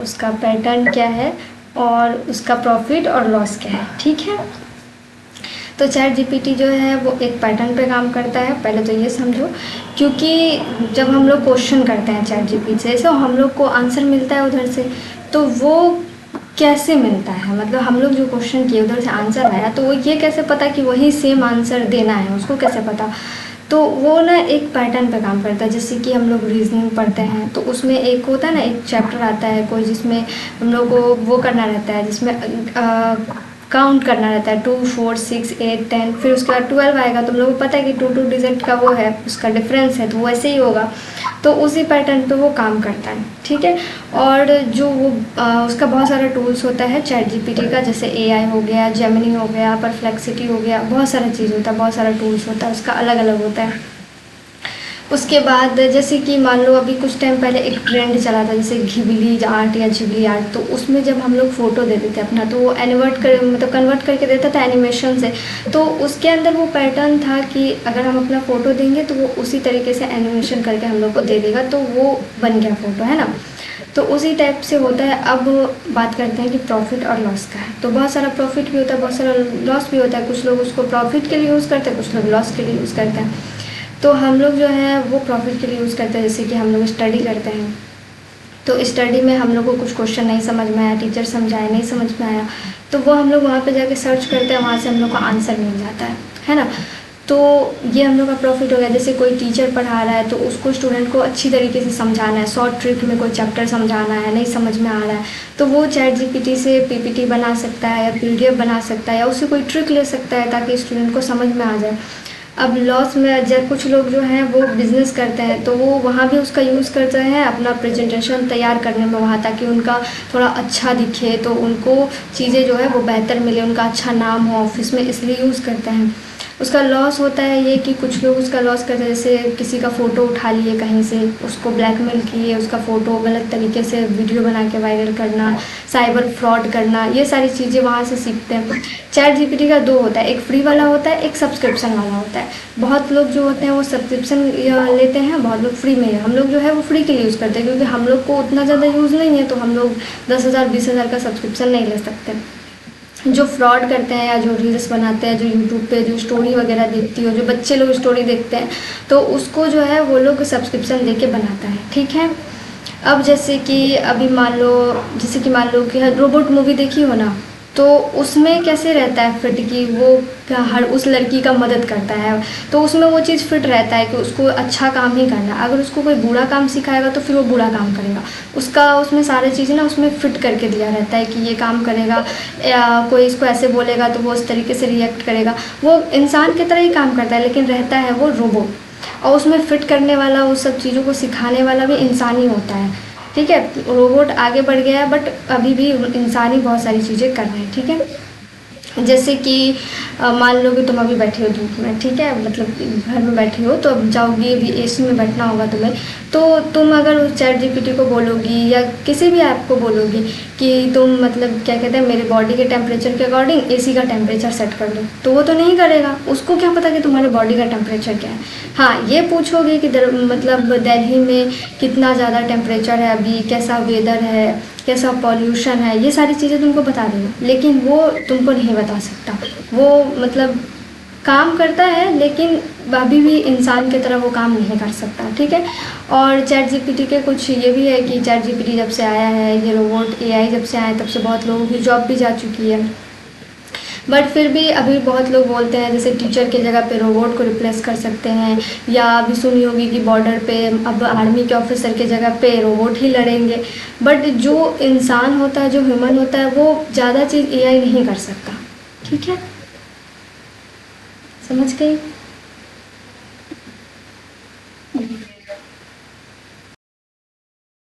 उसका पैटर्न क्या है और उसका प्रॉफिट और लॉस क्या है। ठीक है, तो चैट जीपीटी जो है वो एक पैटर्न पे काम करता है, पहले तो ये समझो। क्योंकि जब हम लोग क्वेश्चन करते हैं चैट जीपीटी से, तो हम लोग को आंसर मिलता है उधर से, तो वो कैसे मिलता है, मतलब हम लोग जो क्वेश्चन किए उधर से आंसर आया, तो वो ये कैसे पता कि वही सेम आंसर देना है, उसको कैसे पता। तो वो ना एक पैटर्न पे काम करता है। जैसे कि हम लोग रीजनिंग पढ़ते हैं तो उसमें एक होता है ना, एक चैप्टर आता है कोई जिसमें हम लोग को वो करना रहता है, जिसमें काउंट करना रहता है 2 4 6 8 10, फिर उसके बाद 12 आएगा। तो हम लोग को पता है कि 2 डिजिट का वो है, उसका डिफरेंस है, तो वैसे ही होगा। तो उसी पैटर्न पे वो काम करता है। ठीक है, और जो वो उसका बहुत सारा टूल्स होता है चैट जीपीटी का, जैसे एआई हो गया, जेमिनी हो गया, परप्लेक्सिटी हो गया, बहुत सारा चीज़ होता है, बहुत सारा टूल्स होता है, उसका अलग अलग होता है। उसके बाद जैसे कि मान लो अभी कुछ टाइम पहले एक ट्रेंड चला था, जैसे घिबली आर्ट या झिबली आर्ट, तो उसमें जब हम लोग फ़ोटो देते थे अपना, तो वो कन्वर्ट करके देता था एनिमेशन से। तो उसके अंदर वो पैटर्न था कि अगर हम अपना फ़ोटो देंगे तो वो उसी तरीके से एनिमेशन करके हम लोग को दे देगा, तो वो बन गया फ़ोटो, है ना। तो उसी टाइप से होता है। अब बात करते हैं कि प्रॉफिट और लॉस का है। तो बहुत सारा प्रॉफिट भी होता है, बहुत सारा लॉस भी होता है। कुछ लोग उसको प्रॉफिट के लिए यूज़ करते हैं, कुछ लोग लॉस के लिए यूज़ करते हैं। तो हम लोग जो है वो प्रॉफिट के लिए यूज़ करते हैं। जैसे कि हम लोग स्टडी करते हैं, तो स्टडी में हम लोग को कुछ क्वेश्चन नहीं समझ में आया, टीचर समझाया नहीं समझ में आया, तो वो हम लोग वहाँ पे जाके सर्च करते हैं, वहाँ से हम लोग को आंसर मिल जाता है ना। तो ये हम लोग का प्रॉफिट हो गया। जैसे कोई टीचर पढ़ा रहा है तो उसको स्टूडेंट को अच्छी तरीके से समझाना है, शॉर्ट ट्रिक में कोई चैप्टर समझाना है, नहीं समझ में आ रहा है, तो वो चैट जीपीटी से पीपीटी बना सकता है या पीडीएफ बना सकता है, या उससे कोई ट्रिक ले सकता है ताकि स्टूडेंट को समझ में आ जाए। अब लॉस में जब कुछ लोग जो हैं वो बिज़नेस करते हैं, तो वो वहाँ भी उसका यूज़ करते हैं अपना प्रेजेंटेशन तैयार करने में वहाँ, ताकि उनका थोड़ा अच्छा दिखे, तो उनको चीज़ें जो है वो बेहतर मिले, उनका अच्छा नाम हो ऑफिस में, इसलिए यूज़ करते हैं। उसका लॉस होता है ये कि कुछ लोग उसका लॉस करते हैं, जैसे किसी का फ़ोटो उठा लिए कहीं से, उसको ब्लैकमेल किए, उसका फ़ोटो गलत तरीके से वीडियो बना के वायरल करना, साइबर फ्रॉड करना, ये सारी चीज़ें वहाँ से सीखते हैं। चैट जीपीटी का 2 होता है, एक फ्री वाला होता है, एक सब्सक्रिप्शन वाला होता है। बहुत लोग जो होते हैं वो सब्सक्रिप्शन लेते हैं, बहुत लोग फ्री में। हम लोग जो है वो फ्री के लिए यूज़ करते हैं, क्योंकि हम लोग को उतना ज़्यादा यूज़ नहीं है, तो हम लोग 10,000 20,000 का सब्सक्रिप्शन नहीं ले सकते। जो फ्रॉड करते हैं या जो रील्स बनाते हैं, जो यूट्यूब पे जो स्टोरी वगैरह देखती हो, जो बच्चे लोग स्टोरी देखते हैं, तो उसको जो है वो लोग सब्सक्रिप्शन लेके बनाता है। ठीक है, अब जैसे कि मान लो कि रोबोट मूवी देखी हो ना, तो उसमें कैसे रहता है फिट कि वो हर उस लड़की का मदद करता है, तो उसमें वो चीज़ फिट रहता है कि उसको अच्छा काम ही करना है। अगर उसको कोई बुरा काम सिखाएगा तो फिर वो बुरा काम करेगा। उसका उसमें सारी चीज़ें ना उसमें फिट करके दिया रहता है कि ये काम करेगा, या कोई इसको ऐसे बोलेगा तो वो उस तरीके से रिएक्ट करेगा। वो इंसान की तरह ही काम करता है, लेकिन रहता है वो रोबोट, और उसमें फिट करने वाला, उस सब चीज़ों को सिखाने वाला भी इंसान ही होता है। ठीक है, रोबोट आगे बढ़ गया है, बट अभी भी इंसान ही बहुत सारी चीज़ें कर रहे हैं। ठीक है, जैसे कि मान लो कि तुम अभी बैठे हो धूप में, ठीक है, मतलब घर में बैठे हो, तो अब जाओगी, अभी एसी में बैठना होगा तुम्हें, तो तुम अगर चैट जीपीटी को बोलोगी या किसी भी ऐप को बोलोगी कि तुम मतलब क्या कहते हैं मेरे बॉडी के टेम्परेचर के अकॉर्डिंग एसी का टेम्परेचर सेट कर दो, तो वो तो नहीं करेगा। उसको क्या पता कि तुम्हारे बॉडी का टेम्परेचर क्या है। हाँ, ये पूछोगे कि मतलब दिल्ली में कितना ज़्यादा टेम्परेचर है अभी, कैसा वेदर है, कैसा पॉल्यूशन है, ये सारी चीज़ें तुमको बता देगा, लेकिन वो तुमको नहीं बता सकता। वो मतलब काम करता है, लेकिन अभी भी इंसान की तरह वो काम नहीं कर सकता। ठीक है, और चैट जीपीटी के कुछ ये भी है कि चैट जीपीटी जब से आया है, ये रोबोट एआई जब से आया है, तब से बहुत लोगों की जॉब भी जा चुकी है। बट फिर भी अभी बहुत लोग बोलते हैं जैसे टीचर की जगह पे रोबोट को रिप्लेस कर सकते हैं, या अभी सुनी होगी कि बॉर्डर पे अब आर्मी के ऑफिसर की जगह पे रोबोट ही लड़ेंगे। बट जो इंसान होता है, जो ह्यूमन होता है, वो ज़्यादा चीज़ एआई नहीं कर सकता। ठीक है, समझ गई।